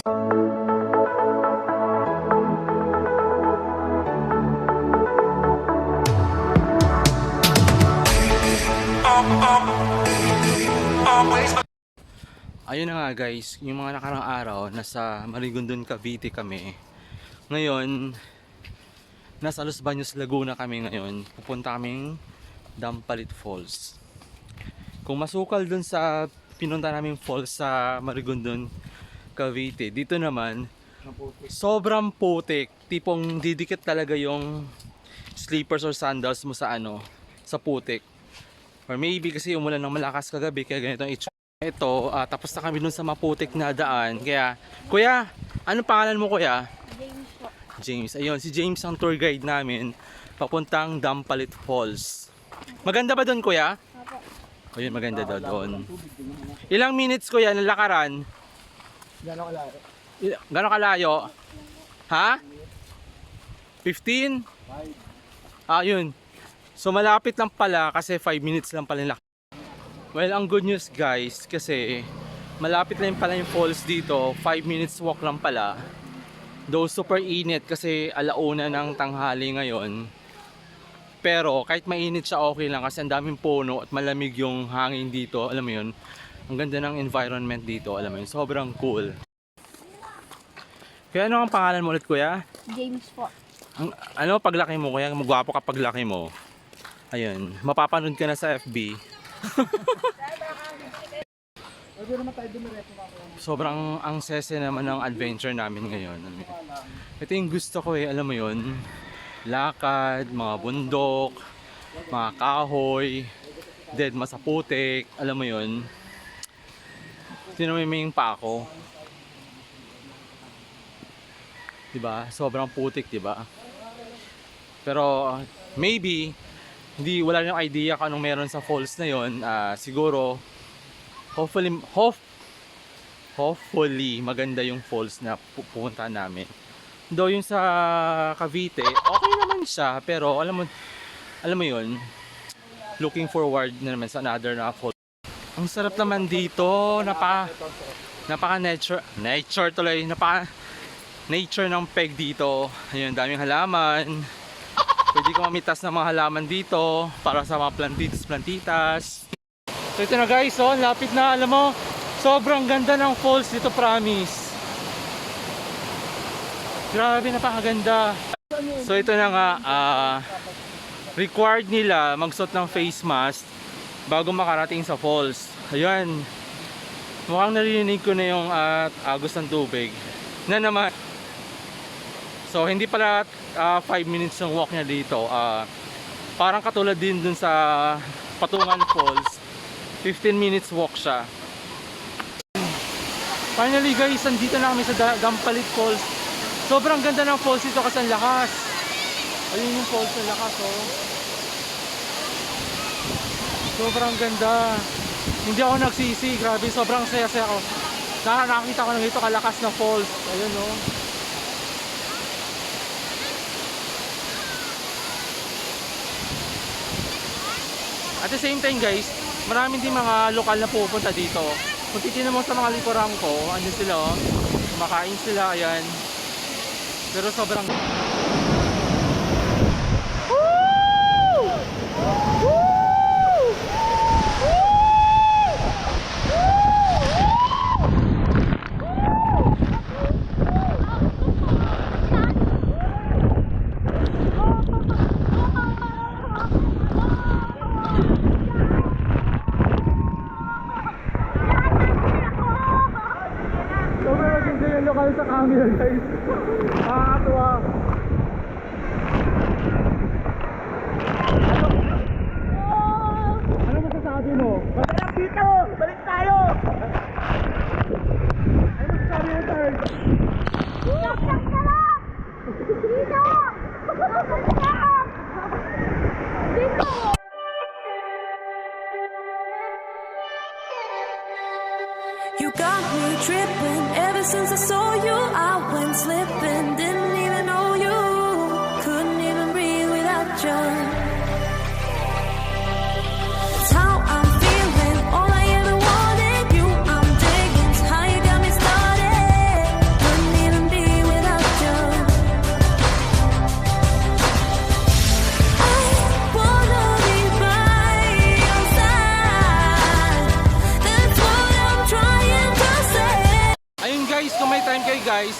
Ayun na nga guys, yung mga nakarang araw nasa Marigondon, Cavite kami. Ngayon nasa Los Baños, Laguna kami ngayon. Pupunta kaming Dampalit Falls. Kung masukal dun sa pinunta naming falls sa Marigondon, Cavite, dito naman sobrang putik. Tipong didikit talaga yung slippers or sandals mo sa sa putik. Or maybe kasi umulan ng malakas kagabi kaya ganito ang itsura. Ito, tapos na kami dun sa maputik na daan. Kaya, kuya, anong pangalan mo kuya? James po. James. Ayun, si James ang tour guide namin papuntang Dampalit Falls. Maganda ba doon kuya? Opo. Ayun, maganda daw doon. Ilang minutes kuya ng lakaran? Gano'ng kalayo? Gano'ng kalayo? Ha? 15? 5. Ayun. So malapit lang pala kasi 5 minutes lang pala yung lakaran. Well, ang good news guys, kasi malapit lang pala yung falls dito, 5 minutes walk lang pala. Though super init kasi alauna ng tanghali ngayon. Pero kahit mainit siya okay lang kasi ang daming puno at malamig yung hangin dito, alam mo yun. Ang ganda ng environment dito, alam mo yun, sobrang cool. Kaya ano ang pangalan mo ulit kuya? James po. Ano paglaki mo kuya, magwapo ka paglaki mo. Ayun, mapapanood ka na sa FB. Sobrang ang sese naman ng adventure namin ngayon. Ito yung gusto ko alam mo yun. Lakad, mga bundok, mga kahoy, dead masaputik, alam mo yun. Tinamiming pa ako. Diba? Sobrang putik, diba? Pero maybe wala nang idea kung anong meron sa falls na yon. Siguro hopefully maganda yung falls na pupunta namin. Though yung sa Cavite okay naman siya, pero alam mo yon, looking forward na naman sa another na falls. Ang sarap naman dito, napaka nature tuloy, nature ng peg dito. Ayun, daming halaman. Pwede ko mamitas ng mga halaman dito para sa mga plantitas. So ito na guys, lapit na, alam mo, sobrang ganda ng falls dito, promise. Grabe, napakaganda. So ito na nga, required nila magsuot ng face mask bago makarating sa falls. Ayan, mukhang narinig ko na yung agos ng tubig na naman. So hindi pala 5 minutes ng walk niya dito. Parang katulad din dun sa Patungan Falls. 15 minutes walk siya. Finally guys, andito na kami sa Dampalit Falls. Sobrang ganda ng falls dito kasi ang lakas. Ayun yung falls na lakas Sobrang ganda. Hindi ako nagsisi, grabe, sobrang saya-saya ko. Nakakita ko na dito kalakas na falls. Ayun At the same time guys, maraming din mga lokal na pupunta dito. Kung titignan mo sa mga likuran ko, andun sila kumakain sila, ayan. Pero sobrang lokal sa camera guys. Nakakatuwa. Ano masasabi mo? Balik dito! Balik tayo! Ano masasabi mo third? Dito! Dito! You got me tripping. Ever since I saw you, I went slipping. Didn't even know you. Couldn't even breathe without you. It's how I'm feeling. All I ever wanted, you I'm digging. It's how you got me started. guys, kung may time kayo guys,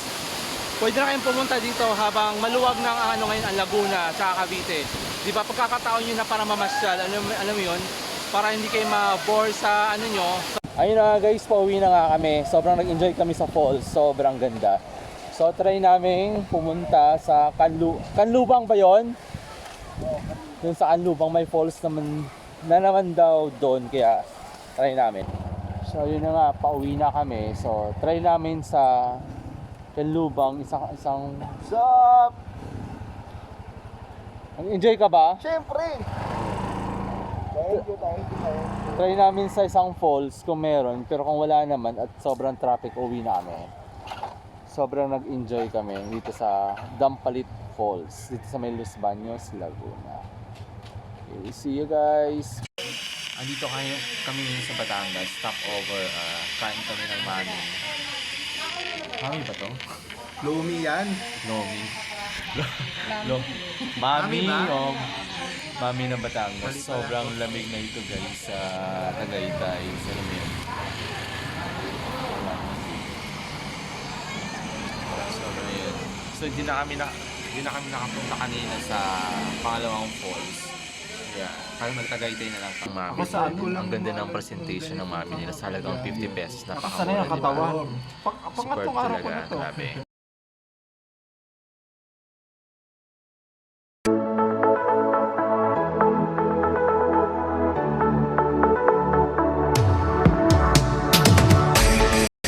pwede na kayong pumunta dito habang maluwag ng ano ngayon ang Laguna sa Cavite. Di ba pagkakataon nyo na para mamasyal, alam mo yun? Para hindi kayo ma-bore sa ano nyo. Ayun na guys, pauwi na nga kami. Sobrang nag-enjoy kami sa falls, sobrang ganda. So try namin pumunta sa Canlubang ba yun? Yung sa Canlubang may falls naman daw doon, kaya try namin. So yun na nga, pauwi na kami. So try namin sa Canlubang, isang Sup? enjoy ka ba? Siyempre! Thank you. Try namin sa isang falls kung meron, pero kung wala naman at sobrang traffic, uwi na kami. Sobrang nag-enjoy kami dito sa Dampalit Falls, dito sa may Los Baños, Laguna. Okay, see you guys! Andito kami sa Batangas, stopover, kain kami ng mami. Mami ba to? Lumi yan. Lomi. Mami, oh. Mami ng Batangas. Sobrang lamig na ito guys sa Tagaytay. Sa Lumiyan. Sobrang yun. So hindi na kami nakapunta kanina sa pangalawang falls. Yeah. Kaya mag-Tagaytay na lang ang mami. Ang ganda ng presentation ng mami nila sa halagang 50 pesos. Napakamura, di ba? Super talaga. Grabe.